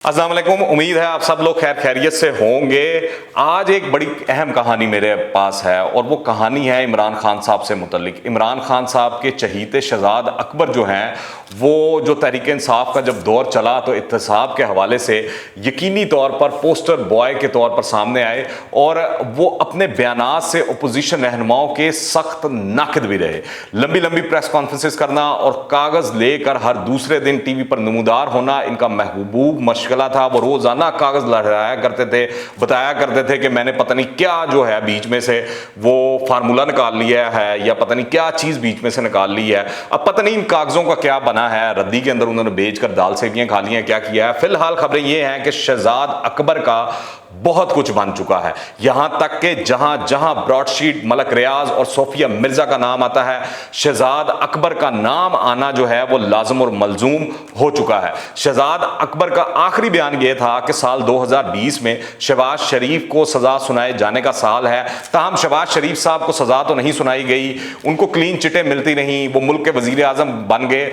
अस्सलाम वालेकुम। उम्मीद है आप सब लोग खैर खैरियत से होंगे। आज एक बड़ी अहम कहानी मेरे पास है और वो कहानी है इमरान खान साहब से मुतल्लिक। इमरान खान साहब के चहीते शहजाद अकबर जो हैं, वो जो तहरीक इंसाफ का जब दौर चला तो इत्तेसाब के हवाले से यकीनी तौर पर पोस्टर बॉय के तौर पर सामने आए और वो अपने बयानात से अपोजिशन रहनुमाओं के सख्त नाक़िद भी रहे। लंबी लंबी प्रेस कॉन्फ्रेंसेस करना और कागज़ लेकर हर दूसरे दिन टीवी पर नमूदार होना इनका महबूब मशगला था। वो रोजाना कागज लहराया करते थे, बताया करते थे कि मैंने पता नहीं क्या जो है बीच में से वो फार्मूला निकाल लिया है या पता नहीं क्या चीज बीच में से निकाल ली है। अब पता नहीं इन कागजों का क्या बना है, रद्दी के अंदर उन्होंने बेचकर दाल सेकियां खा ली हैं, क्या किया है। फिलहाल खबरें ये हैं कि शहजाद अकबर का बहुत कुछ बन चुका है। यहां तक कि जहां जहां ब्रॉडशीट मलक रियाज और सोफिया मिर्जा का नाम आता है, शहजाद अकबर का नाम आना जो है वो लाजम और मलजूम हो चुका है। शहजाद अकबर का आखिरी बयान यह था कि साल 2020 में शहबाज शरीफ को सजा सुनाए जाने का साल है। ताहम शहबाज शरीफ साहब को सजा तो नहीं सुनाई गई, उनको क्लीन चिटें मिलती नहीं, वो मुल्क के वजीर आजम बन गए,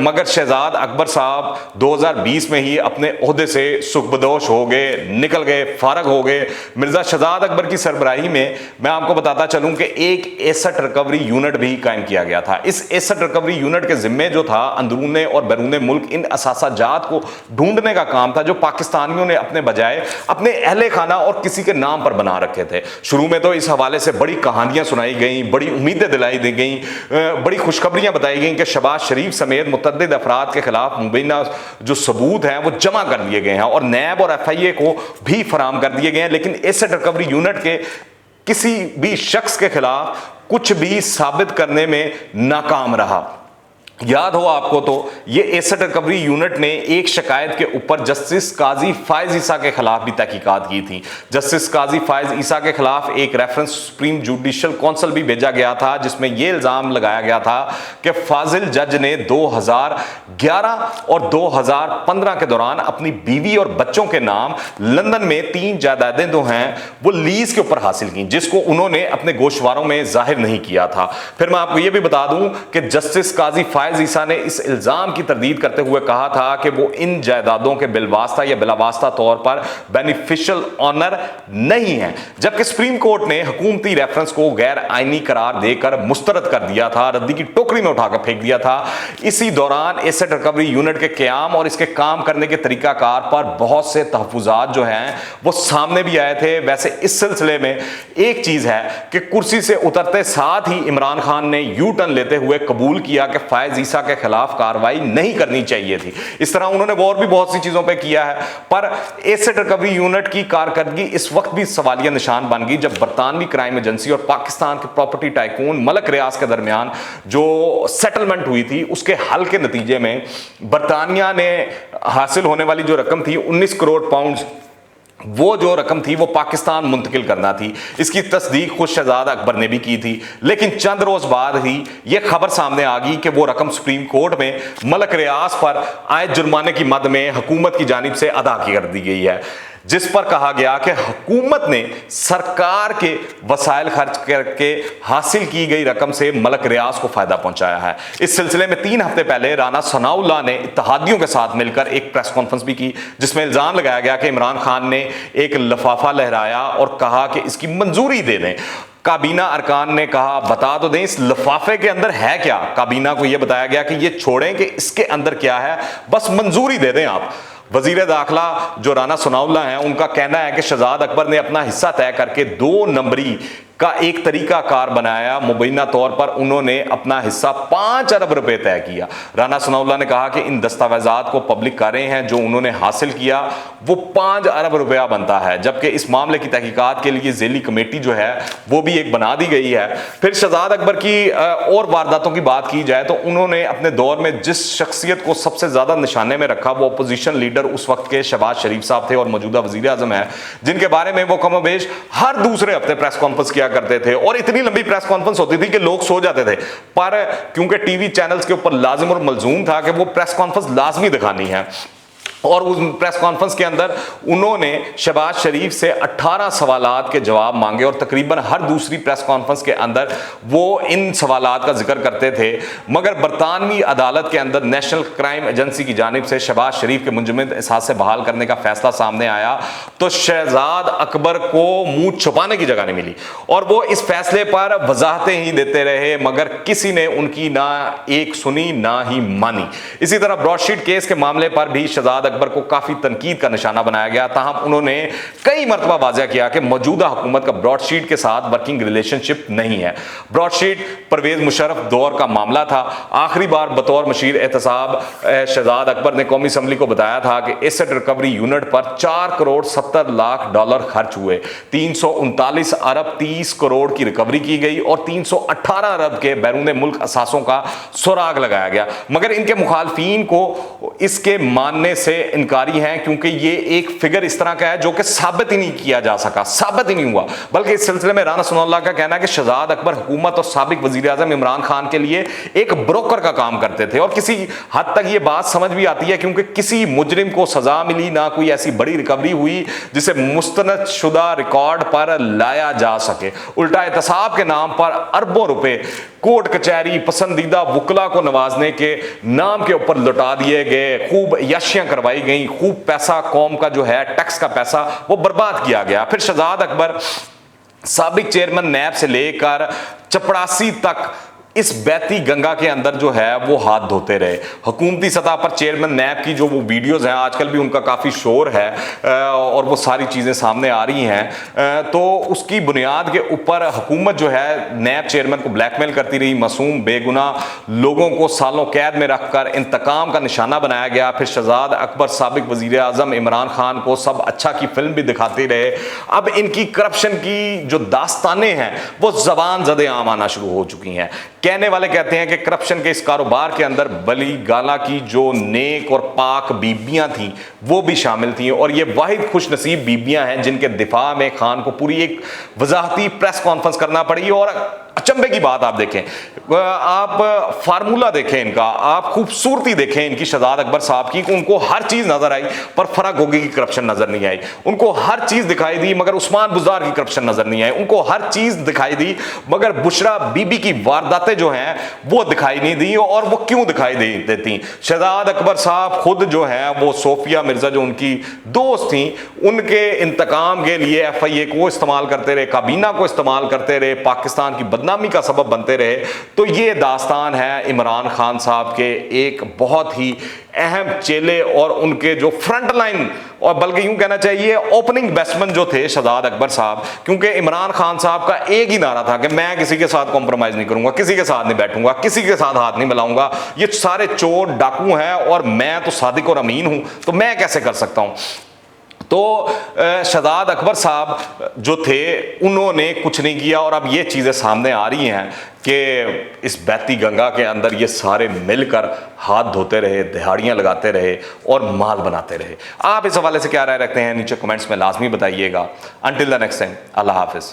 मगर शहजाद अकबर साहब 2020 में ही अपने ओहदे से सुखबदोश हो गए, निकल गए, फारग हो गए। मिर्जा शहजाद अकबर की सरबराही में मैं आपको बताता चलूं कि एक एसेट रिकवरी यूनिट भी कायम किया गया था। इस एसेट रिकवरी यूनिट के जिम्मे जो था अंदरूने और बैरूने मुल्क इन असासाजात को ढूंढने का काम था जो पाकिस्तानियों ने अपने बजाय अपने अहले खाना और किसी के नाम पर बना रखे थे। शुरू में तो इस हवाले से बड़ी कहानियां सुनाई गई, बड़ी उम्मीदें दिलाई दी गई, बड़ी खुशखबरियां बताई गई कि शहबाज शरीफ समेत मुतअद्दिद अफराद के खिलाफ मुबैना जो सबूत हैं वो जमा कर लिए गए हैं और नैब और FIA को भी फराम कर दिए गए हैं। लेकिन एसेट रिकवरी यूनिट के किसी भी शख्स के खिलाफ कुछ भी साबित करने में नाकाम रहा। याद हो आपको तो ये एसेट रिकवरी यूनिट ने एक शिकायत के ऊपर जस्टिस काजी फायज ईसा के खिलाफ भी तहकीकात की थी। जस्टिस काजी फायज ईसा के खिलाफ एक रेफरेंस सुप्रीम जुडिशल काउंसिल भी भेजा गया था जिसमें यह इल्जाम लगाया गया था कि फाजिल जज ने 2011 और 2015 के दौरान अपनी बीवी और बच्चों के नाम लंदन में 3 जायदादें जो हैं वो लीज के ऊपर हासिल की, जिसको उन्होंने अपने गोशवारों में जाहिर नहीं किया था। फिर मैं आपको यह भी बता दूं कि जस्टिस काजी फायज ईसा ने इस इल्जाम की तरदीद करते हुए कहा था कि वो इन जायदादों के बिलवास्ता या बिलावास्ता तौर पर बेनिफिशियल ऑनर नहीं है, जबकि सुप्रीम कोर्ट ने हुकूमती रेफरेंस को गैर आईनी करार देकर मुस्तरद कर दिया था, रद्दी की टोकरी में उठाकर फेंक दिया था। इसी दौरान एसेट रिकवरी यूनिट के क्याम और इसके काम करने के तरीकाकार पर बहुत से तहफुजात जो हैं वो सामने भी आए थे। वैसे इस सिलसिले में एक चीज है कि कुर्सी से उतरते साथ ही इमरान खान ने यू टर्न लेते हुए कबूल किया कि फायज ईसा के खिलाफ कार्रवाई नहीं करनी चाहिए थी। इस तरह उन्होंने और भी बहुत सी चीजों पे किया है, पर एसेट रिकवरी यूनिट की कारकर्दगी इस वक्त भी सवालिया निशान बन गई जब बरतानवी क्राइम एजेंसी और पाकिस्तान के प्रॉपर्टी टाइकून मलक रियाज के दरमियान जो सेटलमेंट हुई थी उसके हल के नतीजे में बरतानिया ने हासिल होने वाली जो रकम थी 19 करोड़ पाउंड, वो जो रकम थी वो पाकिस्तान मुंतकिल करना थी। इसकी तस्दीक खुद शहजाद अकबर ने भी की थी, लेकिन चंद रोज बाद ही यह खबर सामने आ गई कि वो रकम सुप्रीम कोर्ट में मलक रियाज पर आयद जुर्माने की मद में हुकूमत की जानिब से अदा कर दी गई है, जिस पर कहा गया कि हुकूमत ने सरकार के वसाइल खर्च करके हासिल की गई रकम से मलक रियाज को फायदा पहुंचाया है। इस सिलसिले में 3 हफ्ते पहले राना सनाउल्लाह ने इत्तेहादियों के साथ मिलकर एक प्रेस कॉन्फ्रेंस भी की जिसमें इल्जाम लगाया गया कि इमरान खान ने एक लिफाफा लहराया और कहा कि इसकी मंजूरी दे दें। काबीना अरकान ने कहा बता तो दें इस लिफाफे के अंदर है क्या। काबीना को यह बताया गया कि ये छोड़ें कि इसके अंदर क्या है, बस मंजूरी दे दें आप। वजीर दाखिला जो राना सनाउल्लाह हैं उनका कहना है कि शहजाद अकबर ने अपना हिस्सा तय करके 2 नंबरी का एक तरीका कार बनाया। मुबैना तौर पर उन्होंने अपना हिस्सा 5 अरब रुपए तय किया। राना सनाउल्लाह ने कहा कि इन दस्तावेजात को पब्लिक कर रहे हैं, जो उन्होंने हासिल किया वो 5 अरब रुपया बनता है, जबकि इस मामले की तहकीकात के लिए झेली कमेटी जो है वो भी एक बना दी गई है। फिर शहजाद अकबर की और वारदातों की बात की जाए तो उन्होंने अपने दौर में जिस शख्सियत को सबसे ज्यादा निशाने में रखा वो अपोजिशन लीडर उस वक्त के शहबाज शरीफ साहब थे और मौजूदा वजीर आजम है, जिनके बारे में वो कमोबेश हर दूसरे हफ्ते प्रेस कॉन्फ्रेंस किया करते थे और इतनी लंबी प्रेस कॉन्फ्रेंस होती थी कि लोग सो जाते थे, पर क्योंकि टीवी चैनल्स के ऊपर लाजिम और मलजूम था कि वो प्रेस कॉन्फ्रेंस लाजमी दिखानी है, اور اس پریس کانفرنس کے اندر انہوں نے شہباز شریف سے 18 سوالات کے جواب مانگے اور تقریباً ہر دوسری پریس کانفرنس کے اندر وہ ان سوالات کا ذکر کرتے تھے، مگر برطانوی عدالت کے اندر نیشنل کرائم ایجنسی کی جانب سے شہباز شریف کے منجمد احساس سے بحال کرنے کا فیصلہ سامنے آیا تو شہزاد اکبر کو منہ چھپانے کی جگہ نہیں ملی اور وہ اس فیصلے پر وضاحتیں ہی دیتے رہے، مگر کسی نے ان کی نہ ایک سنی نہ ہی مانی۔ اسی طرح براڈ شیٹ کیس کے معاملے پر بھی شہزاد اکبر کو کافی تنقید کا نشانہ بنایا گیا، تاہم انہوں نے کئی مرتبہ واضح کیا کہ موجودہ حکومت کا براڈ شیٹ کے ساتھ ورکنگ ریلیشن شپ نہیں ہے۔ براڈ شیٹ پرویز مشرف دور کا معاملہ تھا۔ آخری بار بطور مشیر احتساب شہزاد اکبر نے قومی اسمبلی کو بتایا تھا کہ ایسٹ ریکوری یونٹ پر 4 کروڑ 70 لاکھ ڈالر خرچ ہوئے، 339 ارب 30 کروڑ کی ریکوری کی گئی اور 318 ارب کے بیرون ملک اثاثوں کا سراغ لگایا گیا، مگر ان کے مخالفین کو اس کے ماننے سے انکاری ہیں کیونکہ یہ ایک فگر اس طرح کا ہے جو کہ ثابت ہی نہیں کیا جا سکا، ثابت ہی نہیں ہوا۔ بلکہ اس سلسلے میں رانا ثناء اللہ کا کہنا ہے کہ شہزاد اکبر حکومت اور سابق وزیر اعظم عمران خان کے لیے ایک بروکر کا کام کرتے تھے، اور کسی حد تک یہ بات سمجھ بھی آتی ہے کیونکہ کسی مجرم کو سزا ملی نہ کوئی ایسی بڑی ریکوری ہوئی جسے مستند شدہ ریکارڈ پر لایا جا سکے، الٹا احتساب کے نام پر اربوں روپے کورٹ کچہری پسندیدہ وکلا کو نوازنے کے نام کے اوپر لٹا دیے گئے، خوب یاشیاں کروائی گئیں، خوب پیسہ قوم کا جو ہے ٹیکس کا پیسہ وہ برباد کیا گیا۔ پھر شہزاد اکبر سابق چیئرمین نیب سے لے کر چپڑاسی تک اس بیتی گنگا کے اندر جو ہے وہ ہاتھ دھوتے رہے۔ حکومتی سطح پر چیئرمین نیب کی جو وہ ویڈیوز ہیں، آج کل بھی ان کا کافی شور ہے اور وہ ساری چیزیں سامنے آ رہی ہیں، تو اس کی بنیاد کے اوپر حکومت جو ہے نیب چیئرمین کو بلیک میل کرتی رہی، معصوم بے گناہ لوگوں کو سالوں قید میں رکھ کر انتقام کا نشانہ بنایا گیا۔ پھر شہزاد اکبر سابق وزیر اعظم عمران خان کو سب اچھا کی فلم بھی دکھاتے رہے۔ اب ان کی کرپشن کی جو داستانیں ہیں وہ زبان زد عام آنا شروع ہو چکی ہیں۔ کہنے والے کہتے ہیں کہ کرپشن کے اس کاروبار کے اندر بلی گالا کی جو نیک اور پاک بیبیاں تھیں وہ بھی شامل تھیں، اور یہ واحد خوش نصیب بیبیاں ہیں جن کے دفاع میں خان کو پوری ایک وضاحتی پریس کانفرنس کرنا پڑی۔ اور اچنبے کی بات آپ دیکھیں، آپ فارمولہ دیکھیں ان کا، آپ خوبصورتی دیکھیں ان کی شہزاد اکبر صاحب کی، ان کو ہر چیز نظر آئی پر فرح گوگی کی کرپشن نظر نہیں آئی، ان کو ہر چیز دکھائی دی مگر عثمان بزدار کی کرپشن نظر نہیں آئی، ان کو ہر چیز دکھائی دی مگر بشرا بی بی کی وارداتیں جو ہیں وہ دکھائی نہیں دی۔ اور وہ کیوں دکھائی دیتی؟ شہزاد اکبر صاحب خود جو ہیں وہ صوفیہ مرزا جو ان کی دوست تھیں، ان کے انتقام کے لیے ایف آئی اے کو استعمال کرتے رہے، کابینہ کو استعمال کرتے رہے، پاکستان کی بدنامی کا سبب بنتے رہے۔ تو یہ داستان ہے عمران خان صاحب کے ایک بہت ہی اہم چیلے اور ان کے جو فرنٹ لائن، اور بلکہ یوں کہنا چاہیے اوپننگ بیٹسمین جو تھے شہزاد اکبر صاحب، کیونکہ عمران خان صاحب کا ایک ہی نعرہ تھا کہ میں کسی کے ساتھ کمپرومائز نہیں کروں گا، کسی کے ساتھ نہیں بیٹھوں گا، کسی کے ساتھ ہاتھ نہیں ملاؤں گا، یہ سارے چور ڈاکو ہیں اور میں تو صادق اور امین ہوں، تو میں کیسے کر سکتا ہوں؟ تو شہزاد اکبر صاحب جو تھے انہوں نے کچھ نہیں کیا، اور اب یہ چیزیں سامنے آ رہی ہیں کہ اس بیتی گنگا کے اندر یہ سارے مل کر ہاتھ دھوتے رہے، دہاڑیاں لگاتے رہے اور مال بناتے رہے۔ آپ اس حوالے سے کیا رائے رکھتے ہیں نیچے کمنٹس میں لازمی بتائیے گا۔ انٹل دی نیکسٹ ٹائم، اللہ حافظ۔